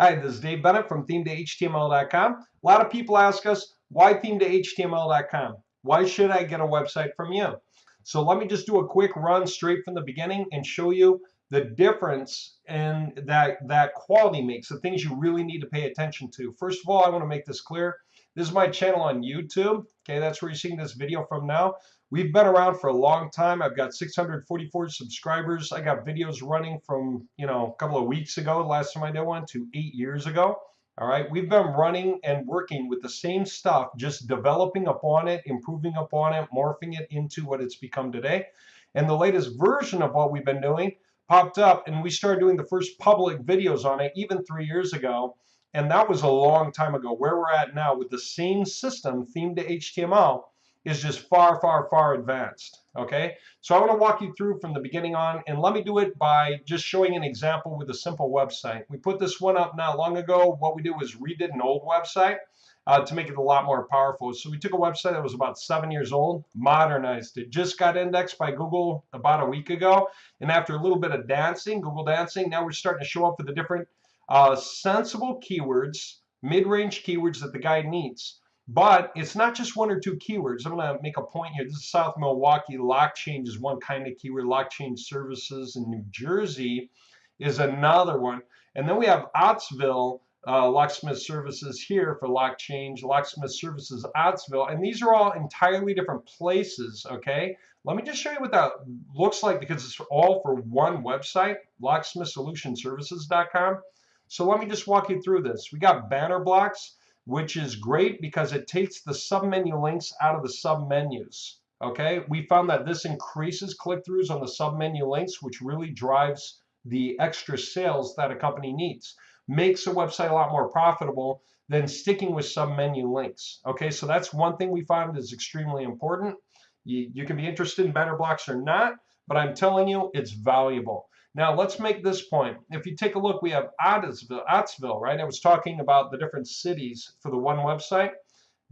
Hi, this is Dave Bennett from T2HA.com. A lot of people ask us, why T2HA.com? Why should I get a website from you? So let me just do a quick run straight from the beginning and show you the difference in that quality makes, the things you really need to pay attention to. First of all, I want to make this clear. This is my channel on YouTube. Okay, that's where you're seeing this video from now. We've been around for a long time. I've got 644 subscribers. I got videos running from, a couple of weeks ago, last time I did one, to 8 years ago. All right, we've been running and working with the same stuff, just developing upon it, improving upon it, morphing it into what it's become today. And the latest version of what we've been doing popped up, and we started doing the first public videos on it even 3 years ago. And that was a long time ago. Where we're at now with the same system, theme to HTML, is just far, far, far advanced. Okay, so I want to walk you through from the beginning on, and let me do it by just showing an example with a simple website. We put this one up not long ago. What we did was redid an old website to make it a lot more powerful. So we took a website that was about 7 years old, modernized it, just got indexed by Google about a week ago, and after a little bit of dancing, Google dancing, now we're starting to show up for the different sensible keywords, mid-range keywords that the guy needs. But it's not just one or two keywords. I'm going to make a point here. This is South Milwaukee. Lock change is one kind of keyword. Lock change services in New Jersey is another one. And then we have Ottsville locksmith services here for lock change, locksmith services Ottsville. And these are all entirely different places, okay? Let me just show you what that looks like because it's all for one website, locksmithsolutionservices.com. So let me just walk you through this. We got banner blocks, which is great because it takes the submenu links out of the submenus. Okay, we found that this increases click-throughs on the submenu links, which really drives the extra sales that a company needs. Makes a website a lot more profitable than sticking with submenu links. Okay, so that's one thing we found is extremely important. You can be interested in banner blocks or not, but I'm telling you, it's valuable. Now let's make this point. If you take a look, we have Ottsville, right? I was talking about the different cities for the one website.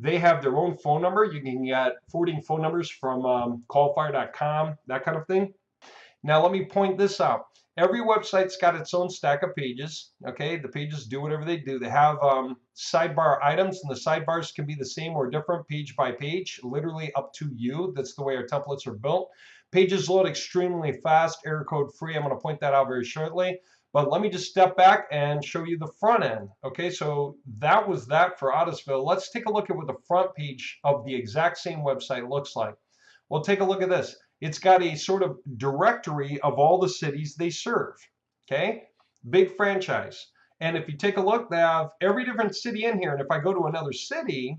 They have their own phone number. You can get forwarding phone numbers from callfire.com, that kind of thing. Now let me point this out. Every website's got its own stack of pages. Okay, the pages do whatever they do. They have sidebar items, and the sidebars can be the same or different page by page, literally up to you. That's the way our templates are built. Pages load extremely fast, error code free. I'm going to point that out very shortly. But let me just step back and show you the front end. Okay, so that was that for Ottisville. Let's take a look at what the front page of the exact same website looks like. Well, take a look at this. It's got a sort of directory of all the cities they serve. Okay, big franchise. And if you take a look, they have every different city in here. And if I go to another city,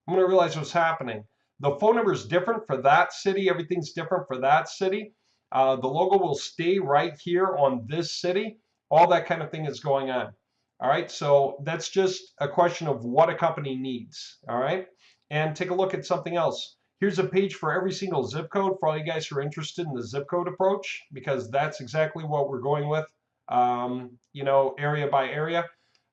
I'm going to realize what's happening. The phone number is different for that city. Everything's different for that city. The logo will stay right here on this city. All that kind of thing is going on. All right, so that's just a question of what a company needs. All right, and take a look at something else. Here's a page for every single zip code for all you guys who are interested in the zip code approach, because that's exactly what we're going with, area by area.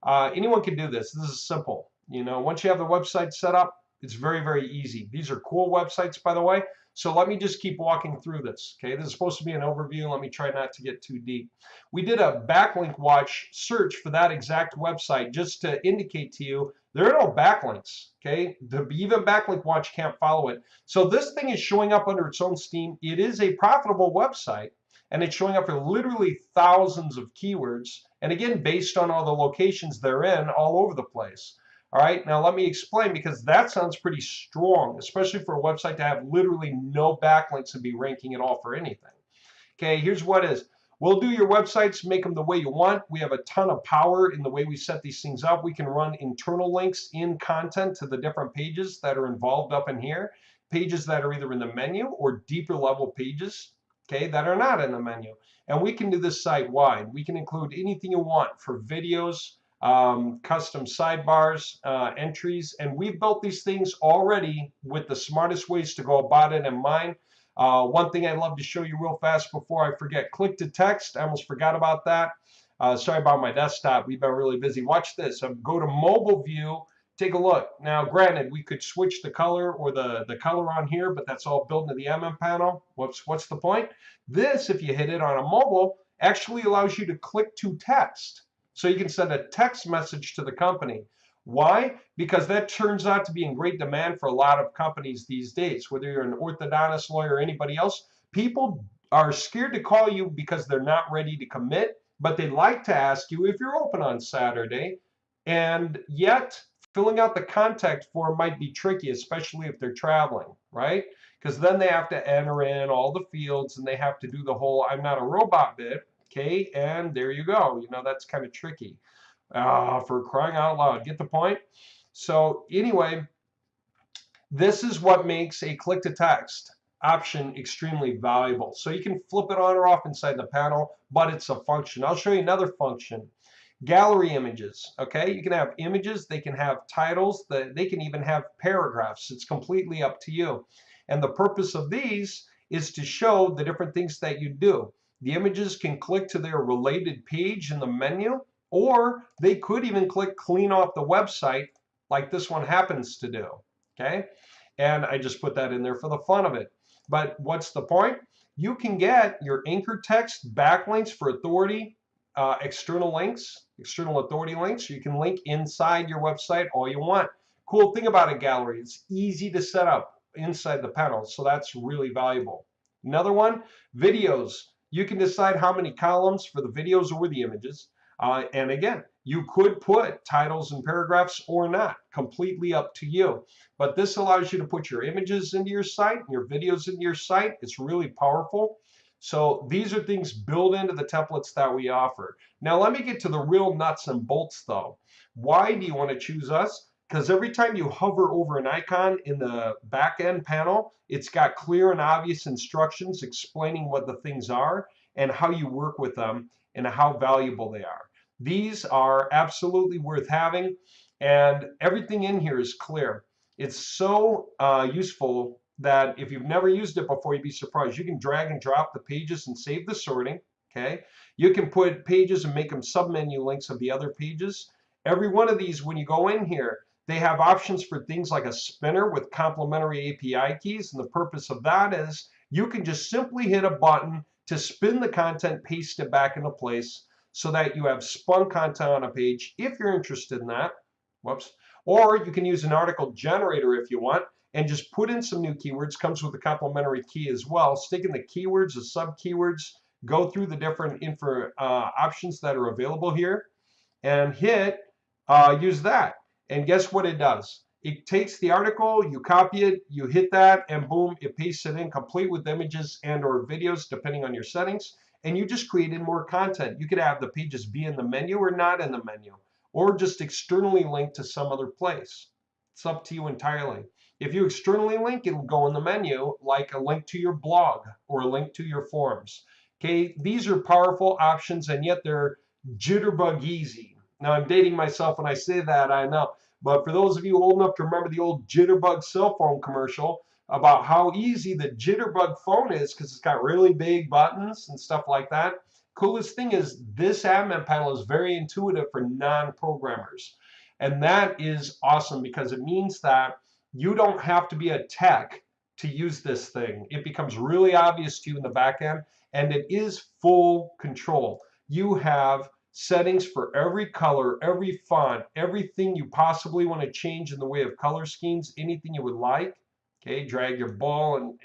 Anyone can do this. This is simple. Once you have the website set up, it's very, very easy. These are cool websites, by the way. So let me just keep walking through this. Okay, this is supposed to be an overview. Let me try not to get too deep. We did a backlink watch search for that exact website just to indicate to you there are no backlinks. Okay, even backlink watch can't follow it. So this thing is showing up under its own steam. It is a profitable website, and it's showing up for literally thousands of keywords. And again, based on all the locations they're in all over the place. All right, now let me explain, because that sounds pretty strong, especially for a website to have literally no backlinks and be ranking at all for anything. Okay, here's what it is. We'll do your websites, make them the way you want. We have a ton of power in the way we set these things up. We can run internal links in content to the different pages that are involved up in here, pages that are either in the menu or deeper level pages, okay, that are not in the menu. And we can do this site-wide. We can include anything you want for videos, custom sidebars, entries, and we've built these things already with the smartest ways to go about it in mind. One thing I'd love to show you real fast before I forget, click to text. I almost forgot about that. Sorry about my desktop. We've been really busy. Watch this. Go to mobile view. Take a look. Now, granted, we could switch the color or the color on here, but that's all built into the MM panel. What's the point? This, if you hit it on a mobile, actually allows you to click to text. So you can send a text message to the company. Why? Because that turns out to be in great demand for a lot of companies these days. Whether you're an orthodontist, lawyer, or anybody else, people are scared to call you because they're not ready to commit, but they like to ask you if you're open on Saturday. And yet, filling out the contact form might be tricky, especially if they're traveling, right? Because then they have to enter in all the fields and they have to do the whole I'm not a robot bit. Okay, and there you go. You know, that's kind of tricky. For crying out loud, get the point? So anyway, this is what makes a click to text option extremely valuable. So you can flip it on or off inside the panel, but it's a function. I'll show you another function. Gallery images, okay? You can have images, they can have titles, they can even have paragraphs. It's completely up to you. And the purpose of these is to show the different things that you do. The images can click to their related page in the menu, or they could even click clean off the website like this one happens to do, okay? And I just put that in there for the fun of it. But what's the point? You can get your anchor text backlinks for authority, external links, external authority links. You can link inside your website all you want. Cool thing about a gallery, it's easy to set up inside the panel, so that's really valuable. Another one, videos. You can decide how many columns for the videos or the images. And again, you could put titles and paragraphs or not, completely up to you. But this allows you to put your images into your site, your videos into your site. It's really powerful. So these are things built into the templates that we offer. Now let me get to the real nuts and bolts though. Why do you want to choose us? Because every time you hover over an icon in the back end panel, it's got clear and obvious instructions explaining what the things are and how you work with them and how valuable they are. These are absolutely worth having, and everything in here is clear. It's so useful that if you've never used it before, you'd be surprised. You can drag and drop the pages and save the sorting, okay? You can put pages and make them submenu links of the other pages. Every one of these, when you go in here, they have options for things like a spinner with complementary API keys, and the purpose of that is you can just simply hit a button to spin the content, paste it back into place so that you have spun content on a page if you're interested in that. Whoops. Or you can use an article generator if you want and just put in some new keywords. Comes with a complementary key as well. Stick in the keywords, the sub keywords, go through the different options that are available here and hit use that. And guess what it does? It takes the article, you copy it, you hit that, and boom, it pastes it in complete with images and or videos, depending on your settings. And you just created more content. You could have the pages be in the menu or not in the menu, or just externally link to some other place. It's up to you entirely. If you externally link, it'll go in the menu like a link to your blog or a link to your forums. Okay, these are powerful options, and yet they're jitterbug easy. Now I'm dating myself when I say that, I know. But for those of you old enough to remember the old jitterbug cell phone commercial about how easy the jitterbug phone is because it's got really big buttons and stuff like that. Coolest thing is this admin panel is very intuitive for non-programmers. And that is awesome because it means that you don't have to be a tech to use this thing. It becomes really obvious to you in the back end, and it is full control. You have settings for every color, every font, everything you possibly want to change in the way of color schemes, anything you would like. Okay, drag your ball and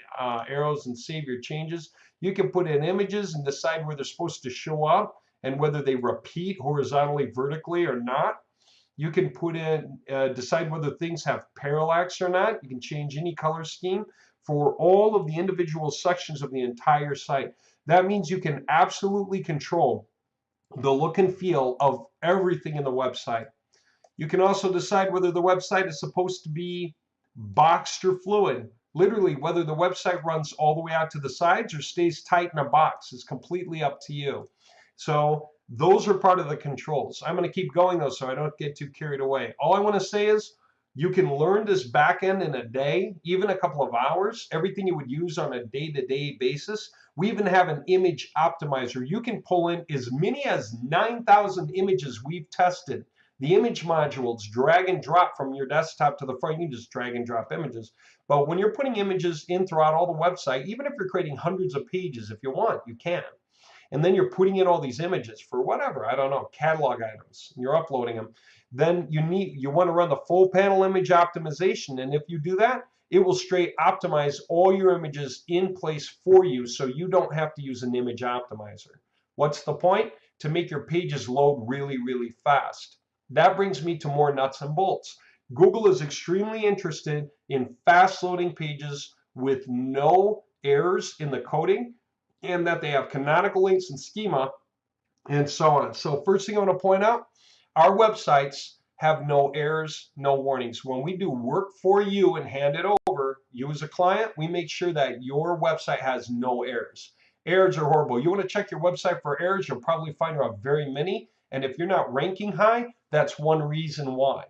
arrows and save your changes. You can put in images and decide where they're supposed to show up and whether they repeat horizontally, vertically or not. You can put in, decide whether things have parallax or not. You can change any color scheme for all of the individual sections of the entire site. That means you can absolutely control the look and feel of everything in the website. You can also decide whether the website is supposed to be boxed or fluid. Literally, whether the website runs all the way out to the sides or stays tight in a box is completely up to you. So those are part of the controls. I'm going to keep going though so I don't get too carried away. All I want to say is you can learn this backend in a day, even a couple of hours, everything you would use on a day-to-day basis. We even have an image optimizer. You can pull in as many as 9,000 images we've tested. The image modules drag and drop from your desktop to the front. You can just drag and drop images. But when you're putting images in throughout all the website, even if you're creating hundreds of pages, if you want, you can. and then you're putting in all these images for whatever, I don't know, catalog items, and you're uploading them, then you want to run the full panel image optimization. And if you do that, it will straight optimize all your images in place for you, so you don't have to use an image optimizer. What's the point? To make your pages load really, really fast. That brings me to more nuts and bolts. Google is extremely interested in fast loading pages with no errors in the coding, and that they have canonical links and schema, and so on. So first thing I want to point out, our websites have no errors, no warnings. When we do work for you and hand it over, you as a client, we make sure that your website has no errors. Errors are horrible. You want to check your website for errors, you'll probably find there are very many. And if you're not ranking high, that's one reason why.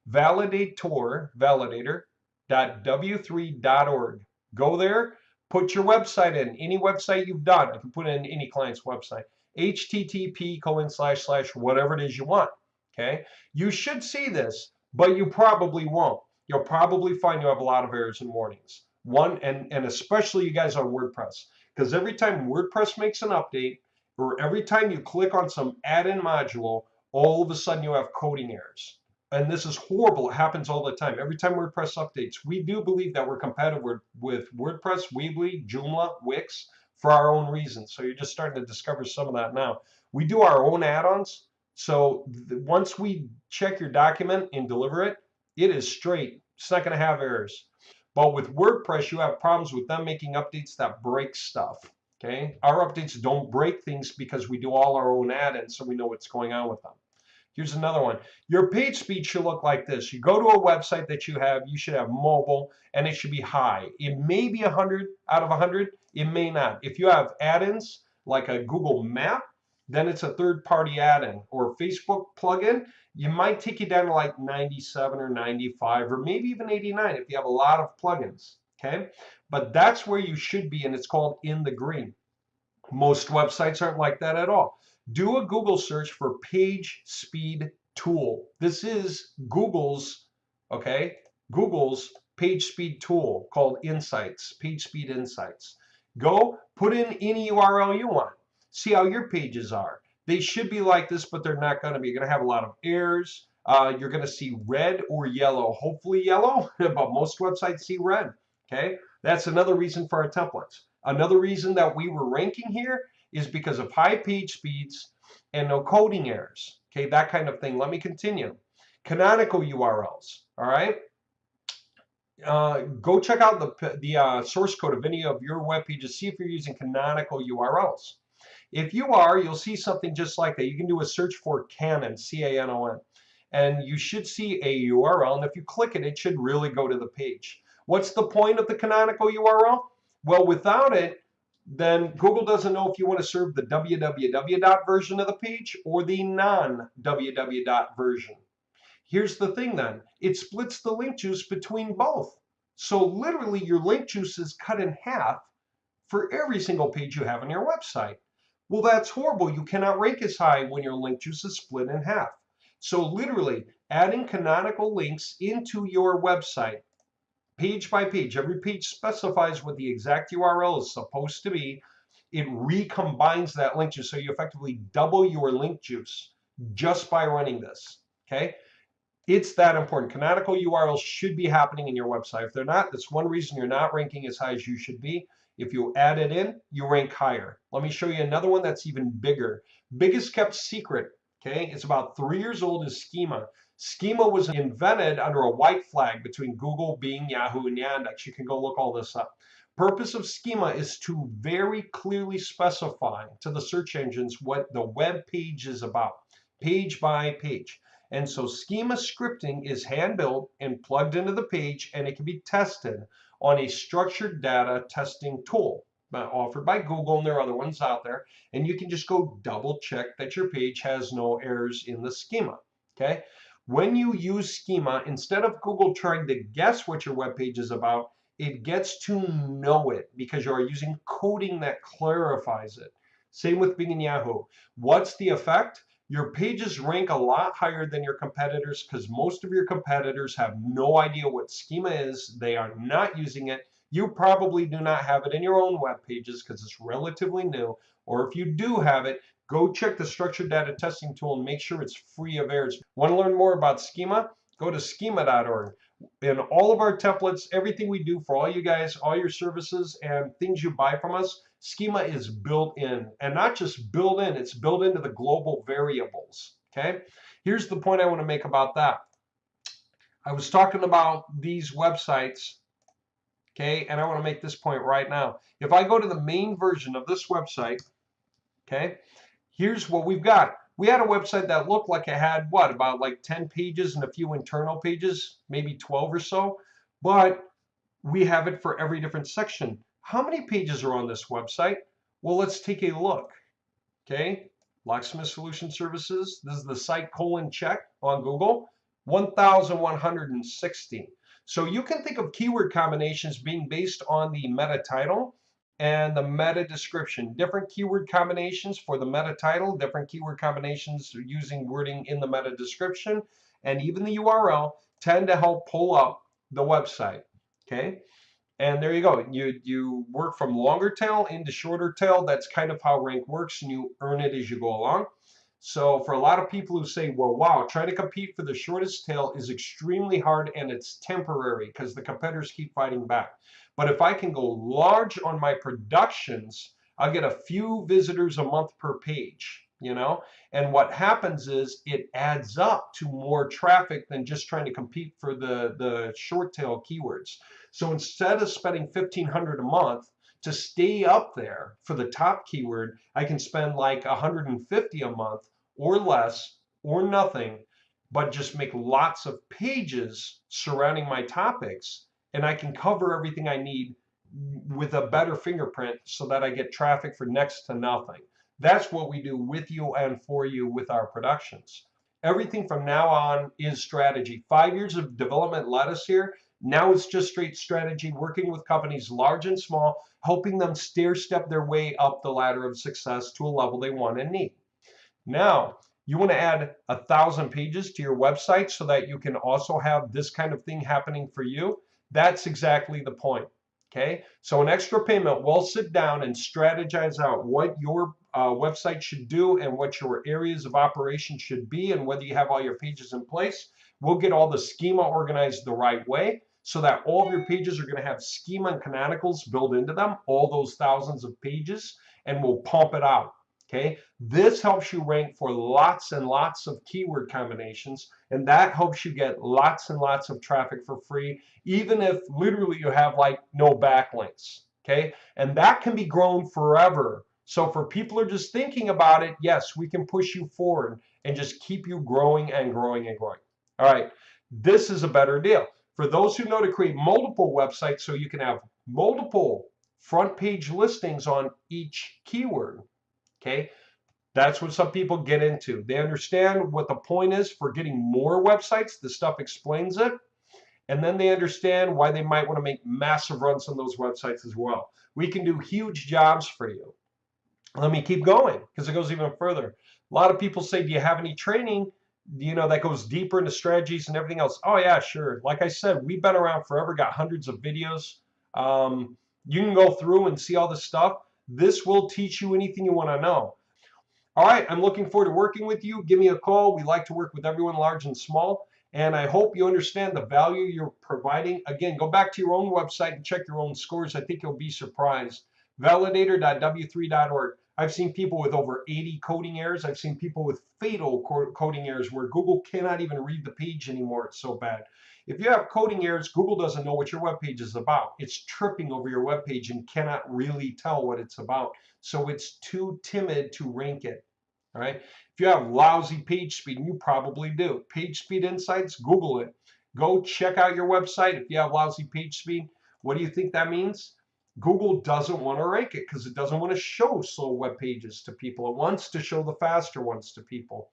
Validator.w3.org. Go there, put your website in, any website you've done. You can put in any client's website. http:// whatever it is you want. Okay, you should see this, but you probably won't. You'll probably find you have a lot of errors and warnings. And especially you guys on WordPress, because every time WordPress makes an update, or every time you click on some add-in module, all of a sudden you have coding errors. And this is horrible. It happens all the time. Every time WordPress updates, we do believe that we're competitive with WordPress, Weebly, Joomla, Wix for our own reasons. So you're just starting to discover some of that now. We do our own add-ons. So once we check your document and deliver it, it is straight. It's not going to have errors. But with WordPress, you have problems with them making updates that break stuff. Okay, our updates don't break things because we do all our own add-ins, so we know what's going on with them. Here's another one. Your page speed should look like this. You go to a website that you should have mobile, and it should be high. It may be 100 out of 100. It may not. If you have add-ins like a Google Map, then it's a third-party add-in, or Facebook plugin. You might take you down to like 97 or 95 or maybe even 89 if you have a lot of plugins. Okay, but that's where you should be, and it's called in the green. Most websites aren't like that at all. Do a Google search for page speed tool. This is Google's page speed tool called Insights, page speed insights. Go put in any URL you want. See how your pages are. They should be like this, but they're not going to be. You're going to have a lot of errors. You're going to see red or yellow, hopefully yellow, but most websites see red. Okay, that's another reason for our templates. Another reason that we were ranking here is because of high page speeds and no coding errors. Okay, that kind of thing. Let me continue. Canonical URLs. All right. Go check out the source code of any of your web pages. See if you're using canonical URLs. If you are, you'll see something just like that. You can do a search for Canon, C-A-N-O-N, and you should see a URL. And if you click it, it should really go to the page. What's the point of the canonical URL? Well, without it, then Google doesn't know if you want to serve the www version of the page or the non-www version. Here's the thing then, it splits the link juice between both. So literally your link juice is cut in half for every single page you have on your website. Well, that's horrible. You cannot rank as high when your link juice is split in half. So literally adding canonical links into your website, page by page, every page specifies what the exact URL is supposed to be. It recombines that link juice, so you effectively double your link juice just by running this. Okay, it's that important. Canonical URLs should be happening in your website. If they're not, that's one reason you're not ranking as high as you should be. If you add it in, you rank higher. Let me show you another one that's even bigger. Biggest kept secret. Okay, it's about 3 years old, is schema. Schema was invented under a white flag between Google, Bing, Yahoo, and Yandex. You can go look all this up. Purpose of schema is to very clearly specify to the search engines what the web page is about, page by page. And so schema scripting is hand-built and plugged into the page, and it can be tested on a structured data testing tool offered by Google, and there are other ones out there. And you can just go double check that your page has no errors in the schema. Okay. When you use schema, instead of Google trying to guess what your web page is about, it gets to know it because you are using coding that clarifies it. Same with Bing and Yahoo. What's the effect? Your pages rank a lot higher than your competitors because most of your competitors have no idea what schema is. They are not using it. You probably do not have it in your own web pages because it's relatively new. or if you do have it, go check the structured data testing tool and make sure it's free of errors. Want to learn more about schema? Go to schema.org. In all of our templates, everything we do for all you guys, all your services and things you buy from us, schema is built in, and not just built in, it's built into the global variables. Okay, here's the point I want to make about that. I was talking about these websites, okay, and I want to make this point right now. If I go to the main version of this website, okay, here's what we've got. We had a website that looked like it had what, about like 10 pages and a few internal pages, maybe 12 or so, but we have it for every different section. How many pages are on this website? Well, let's take a look. Okay, Locksmith Solution Services. This is the site : check on Google. 1,160. So you can think of keyword combinations being based on the meta title and the meta description. Different keyword combinations for the meta title, different keyword combinations using wording in the meta description, and even the URL tend to help pull up the website. Okay. And there you go. You work from longer tail into shorter tail. That's kind of how rank works, and you earn it as you go along. So for a lot of people who say, well, wow, trying to compete for the shortest tail is extremely hard and it's temporary because the competitors keep fighting back. But if I can go large on my productions, I'll get a few visitors a month per page, you know? And what happens is it adds up to more traffic than just trying to compete for the short tail keywords. So instead of spending $1,500 a month to stay up there for the top keyword, I can spend like $150 a month or less or nothing, but just make lots of pages surrounding my topics, and I can cover everything I need with a better fingerprint so that I get traffic for next to nothing. That's what we do with you and for you with our productions. Everything from now on is strategy. 5 years of development led us here. Now it's just straight strategy, working with companies large and small, helping them stair-step their way up the ladder of success to a level they want and need. Now, you want to add 1,000 pages to your website so that you can also have this kind of thing happening for you. That's exactly the point. Okay, so an extra payment, we'll sit down and strategize out what your website should do and what your areas of operation should be and whether you have all your pages in place. We'll get all the schema organized the right way so that all of your pages are going to have schema and canonicals built into them, all those thousands of pages, and we'll pump it out. Okay, this helps you rank for lots and lots of keyword combinations, and that helps you get lots and lots of traffic for free, even if literally you have like no backlinks. Okay, and that can be grown forever. So for people who are just thinking about it, yes, we can push you forward and just keep you growing and growing and growing. All right, this is a better deal. For those who know to create multiple websites so you can have multiple front page listings on each keyword. Okay, that's what some people get into. They understand what the point is for getting more websites. The stuff explains it. And then they understand why they might want to make massive runs on those websites as well. We can do huge jobs for you. Let me keep going because it goes even further. A lot of people say, do you have any training, that goes deeper into strategies and everything else? Oh, yeah, sure. Like I said, we've been around forever, got hundreds of videos. You can go through and see all this stuff. This will teach you anything you want to know. All right, I'm looking forward to working with you. Give me a call. We like to work with everyone, large and small. And I hope you understand the value you're providing. Again, go back to your own website and check your own scores. I think you'll be surprised. Validator.w3.org. I've seen people with over 80 coding errors. I've seen people with fatal coding errors where Google cannot even read the page anymore. It's so bad. If you have coding errors, Google doesn't know what your web page is about. It's tripping over your web page and cannot really tell what it's about. So it's too timid to rank it. All right. If you have lousy page speed, and you probably do, Page Speed Insights, Google it. Go check out your website. If you have lousy page speed, what do you think that means? Google doesn't want to rank it because it doesn't want to show slow web pages to people. It wants to show the faster ones to people.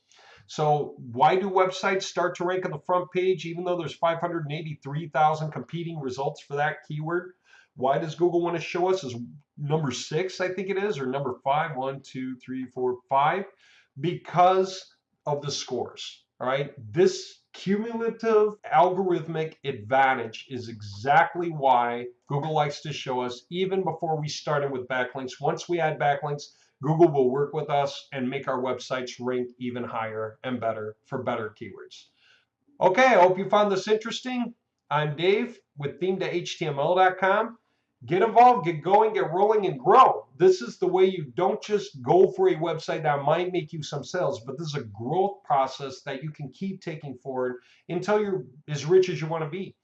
So why do websites start to rank on the front page even though there's 583,000 competing results for that keyword? Why does Google want to show us as number 6, I think it is, or number 5? 1, 2, 3, 4, 5. Because of the scores. All right. This cumulative algorithmic advantage is exactly why Google likes to show us even before we started with backlinks. Once we add backlinks, Google will work with us and make our websites rank even higher and better for better keywords. Okay, I hope you found this interesting. I'm Dave with theme2html.com. Get involved, get going, get rolling, and grow. This is the way you don't just go for a website that might make you some sales, but this is a growth process that you can keep taking forward until you're as rich as you want to be.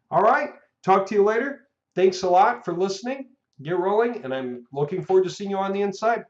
All right, talk to you later. Thanks a lot for listening. Get rolling, and I'm looking forward to seeing you on the inside.